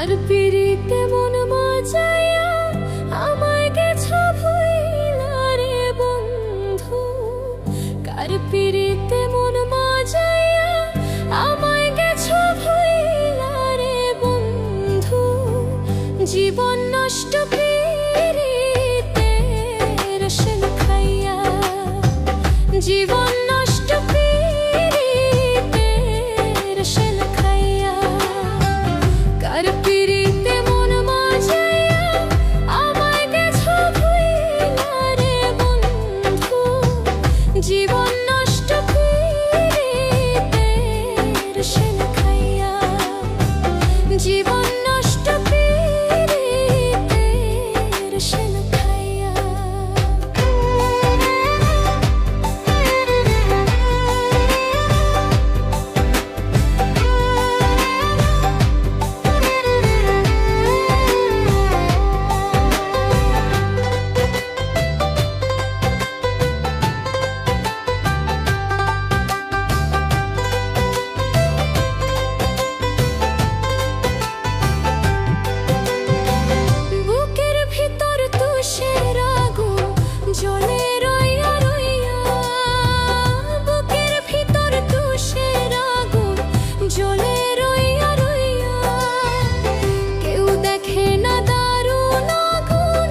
কার পিরিতে মন মজাইয়া আমায় গেছো ভুইলা রে বন্ধু, কার পিরিতে মন মজাইয়া আমায় গেছো ভুইলা রে বন্ধু। জীবন নষ্ট পিরিতে রসন খাইয়া, জীবন নষ্ট পিরিতে রসন খাইয়া, কার পিরিতে মন মজাইয়া আমায় গেছো ভুইলা রে বন্ধু। জীবন নষ্ট পিরিতে রসন খাইয়া, জীবন নষ্ট পিরিতে রসন খাইয়া। বুকের ভিতর তুষের আগুন জ্বলে রইয়া রইয়া, বুকের ভিতর তুষের আগুন জ্বলে রইয়া রইয়া। কেউ দেখে না দারুণ আগুন,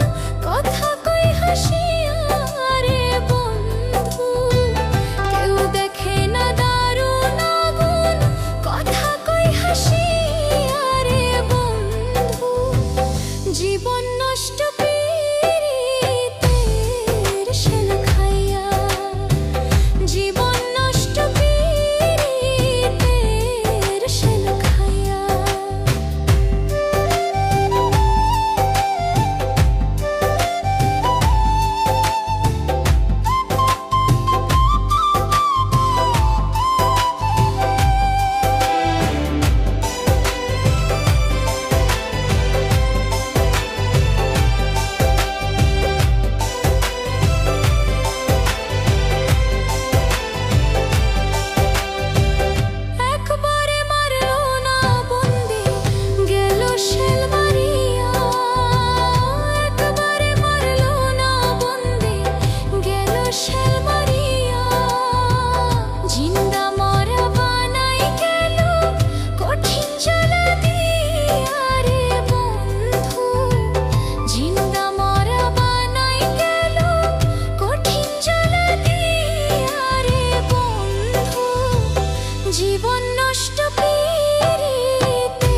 কথা কই হাসিয়া রে বন্ধু। কেউ দেখে না দারুণ আগুন, কথা কই হাসিয়া রে বন্ধু। জীবন নষ্ট পিরিতে রসন খাইয়া, জীবন নষ্ট পিরিতে রসন খাইয়া। একবারে মারলো না বন্দি, গেল শেল মারিয়া। একবারে মারলো না বন্দি, গেল শেল মারিয়া। জিন্দা মরা বানাই গেল কঠিন জ্বালা দিয়া রে বন্ধু। জিন্দা মরা বানাই গেল কঠিন জ্বালা দিয়া রে বন্ধু। জীবন নষ্ট পিরিতে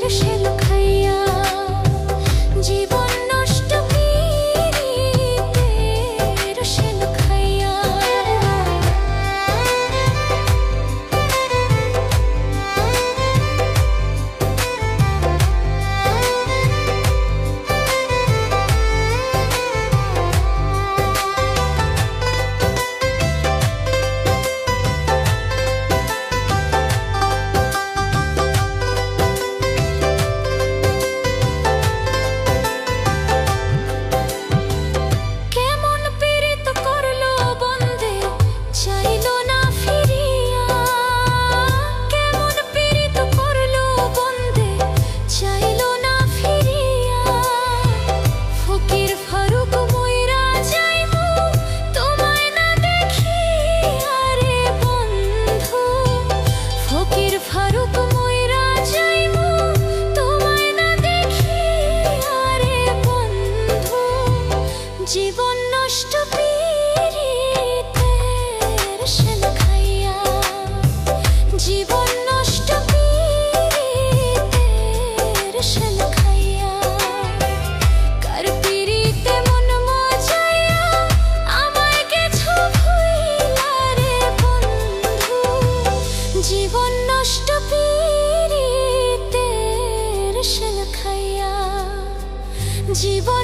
রসন খাইয়া, জীবন নষ্ট পিরিতে রসন খাইয়া। কেমন পীড়িত করলো বন্দে, চাইলো না ফিরিয়া। কেমন পীড়িত করলো বন্দে, চাইলো না ফিরিয়া। ফকির ফারুক মইরা যাইমু তোমায় না দেখিয়া রে বন্ধু। ফকির ফারুক মইরা যাইমু তোমায় না দেখিয়া রে বন্ধু। জীবন নষ্ট পিরিতে রসন খাইয়া, জীবন নষ্ট পিরিতে রসন খাইয়া, কার পিরিতে মন মজাইয়া আমায় গেছো ভুইলা রে বন্ধু। জীবন নষ্ট পিরিতে রসন খাইয়া, জীবন